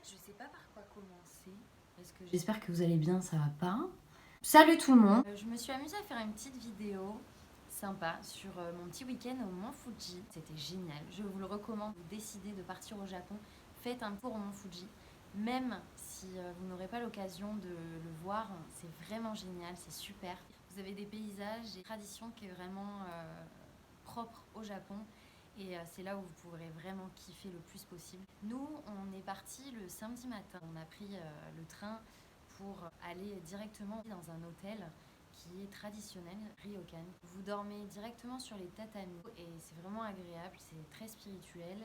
Je sais pas par quoi commencer, parce que j'espère que vous allez bien, ça va pas. Salut tout le monde. Je me suis amusée à faire une petite vidéo sympa sur mon petit week-end au Mont Fuji. C'était génial, je vous le recommande. Vous décidez de partir au Japon, faites un tour au Mont Fuji. Même si vous n'aurez pas l'occasion de le voir, c'est vraiment génial, c'est super. Vous avez des paysages et des traditions qui est vraiment propre au Japon. Et c'est là où vous pourrez vraiment kiffer le plus possible. Nous, on est parti le samedi matin. On a pris le train pour aller directement dans un hôtel qui est traditionnel, Ryokan. Vous dormez directement sur les tatamis et c'est vraiment agréable, c'est très spirituel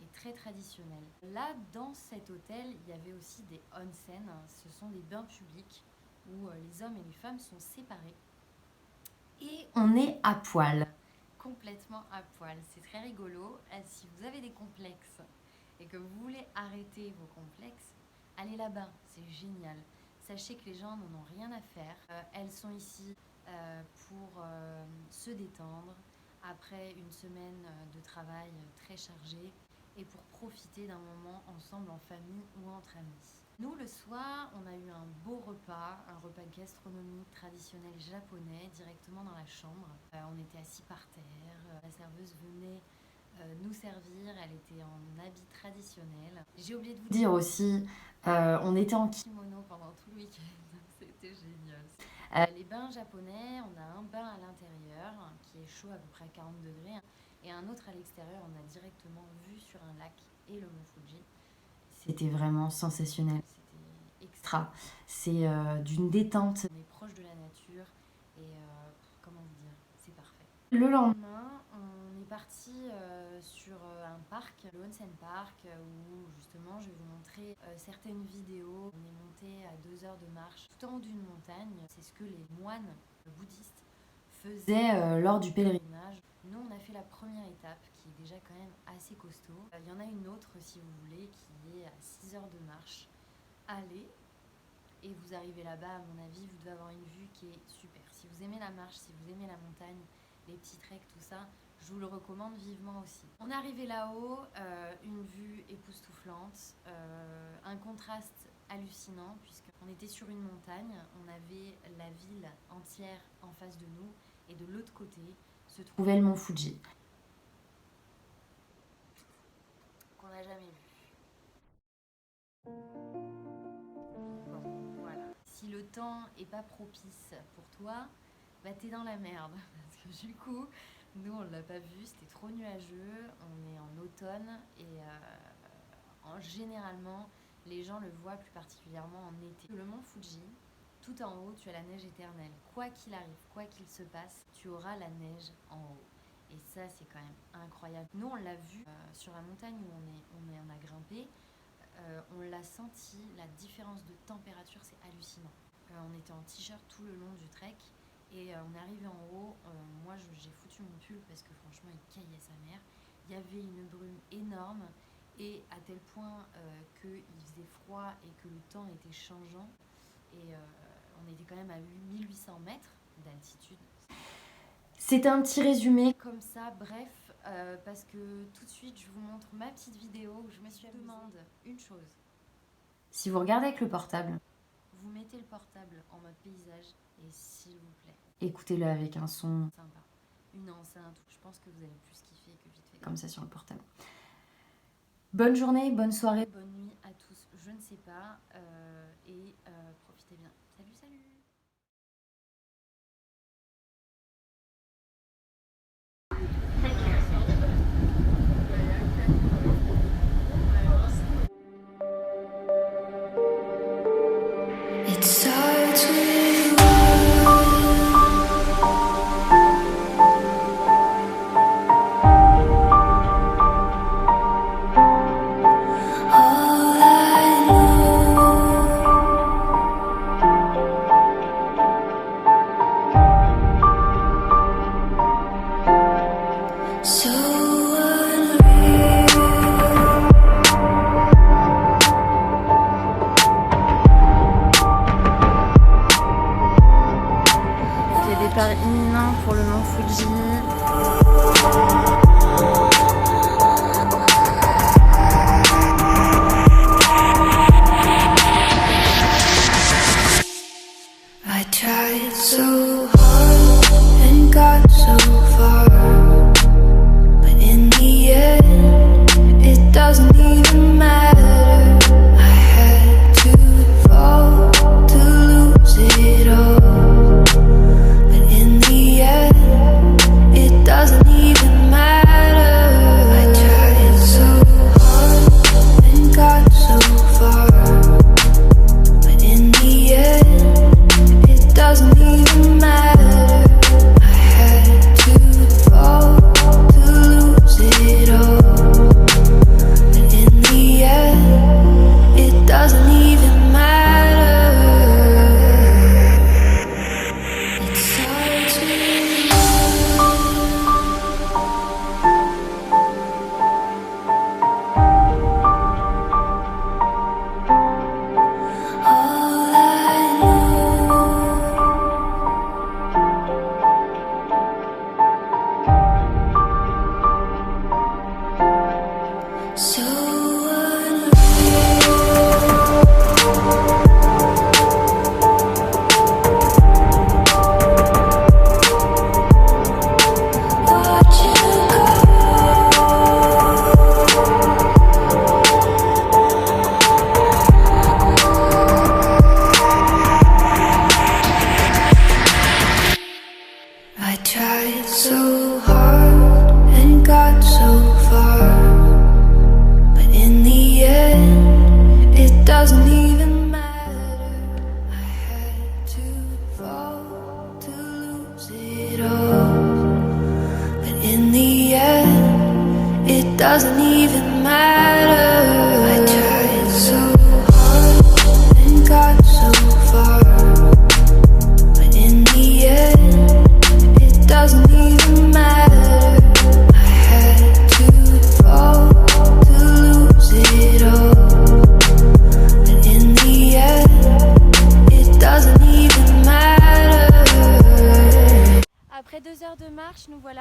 et très traditionnel. Là, dans cet hôtel, il y avait aussi des onsen. Ce sont des bains publics où les hommes et les femmes sont séparés. Et on est à poil. Complètement à poil. C'est très rigolo. Si vous avez des complexes et que vous voulez arrêter vos complexes, allez là-bas. C'est génial. Sachez que les gens n'en ont rien à faire. Elles sont ici pour se détendre après une semaine de travail très chargée et pour profiter d'un moment ensemble en famille ou entre amis. Nous, le soir, on a eu un beau repas, un repas gastronomique traditionnel japonais directement dans la chambre. On était assis par terre, la serveuse venait nous servir, elle était en habit traditionnel. J'ai oublié de vous dire aussi, on était en kimono pendant tout le week-end, c'était génial. Les bains japonais, on a un bain à l'intérieur qui est chaud à peu près à 40 degrés et un autre à l'extérieur, on a directement vue sur un lac et le mont Fuji. C'était vraiment sensationnel, c'était extra. C'est d'une détente. On est proche de la nature et comment vous dire, c'est parfait. Le lendemain, on est parti sur un parc, le Onsen Park, où justement je vais vous montrer certaines vidéos. On est monté à 2 heures de marche tout en haut d'une montagne. C'est ce que les moines bouddhistes faisaient lors du pèlerinage. Nous, on a fait la première étape qui est déjà quand même assez costaud. Il y en a une autre, si vous voulez, qui est à 6 heures de marche. Allez, et vous arrivez là-bas, à mon avis, vous devez avoir une vue qui est super. Si vous aimez la marche, si vous aimez la montagne, les petits treks, tout ça, je vous le recommande vivement aussi. On est arrivé là-haut, une vue époustouflante, un contraste hallucinant, puisqu'on était sur une montagne, on avait la ville entière en face de nous, et de l'autre côté se trouvait le mont Fuji, qu'on n'a jamais vu. Bon, voilà. Si le temps est pas propice pour toi, bah t'es dans la merde. Parce que du coup, nous on l'a pas vu, c'était trop nuageux, on est en automne et généralement les gens le voient plus particulièrement en été. Le mont Fuji, tout en haut, tu as la neige éternelle. Quoi qu'il arrive, quoi qu'il se passe, tu auras la neige en haut. Et ça, c'est quand même incroyable. Nous, on l'a vu sur la montagne où on a grimpé. On l'a senti, la différence de température, c'est hallucinant. On était en t-shirt tout le long du trek. Et on est arrivé en haut. Moi, j'ai foutu mon pull parce que franchement, il caillait sa mère. Il y avait une brume énorme. Et à tel point qu'il faisait froid et que le temps était changeant. Et on était quand même à 1800 mètres d'altitude. C'est un petit résumé comme ça, bref, parce que tout de suite je vous montre ma petite vidéo où je me suis demandé une chose. Si vous regardez avec le portable, vous mettez le portable en mode paysage et s'il vous plaît, écoutez-le avec un son sympa, une enceinte. Je pense que vous allez plus kiffer que vite fait comme ça sur le portable. Bonne journée, bonne soirée, bonne nuit à tous, je ne sais pas, et profitez bien. Salut, salut! It starts with all I know.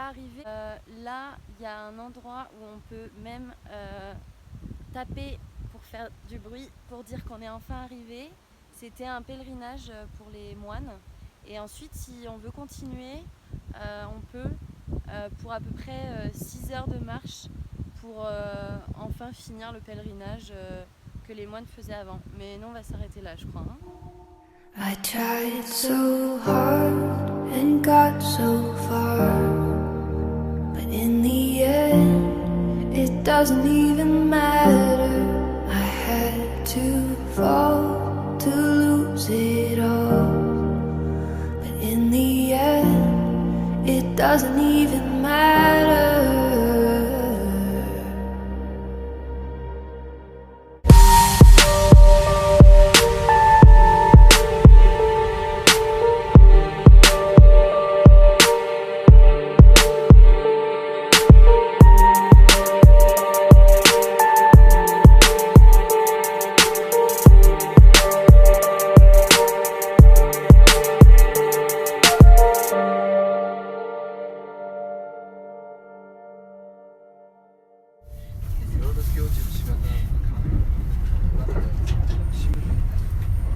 là arrivé. Là, il y a un endroit où on peut même taper pour faire du bruit, pour dire qu'on est enfin arrivé. C'était un pèlerinage pour les moines. Et ensuite, si on veut continuer, on peut pour à peu près 6 heures de marche pour enfin finir le pèlerinage que les moines faisaient avant. Mais nous, on va s'arrêter là, je crois. Hein. I tried so hard and got so far, but in the end, it doesn't even matter. I had to fall to lose it all, but in the end, it doesn't even matter.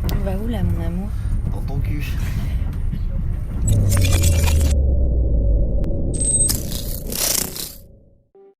On va où là, mon amour? Dans ton cul.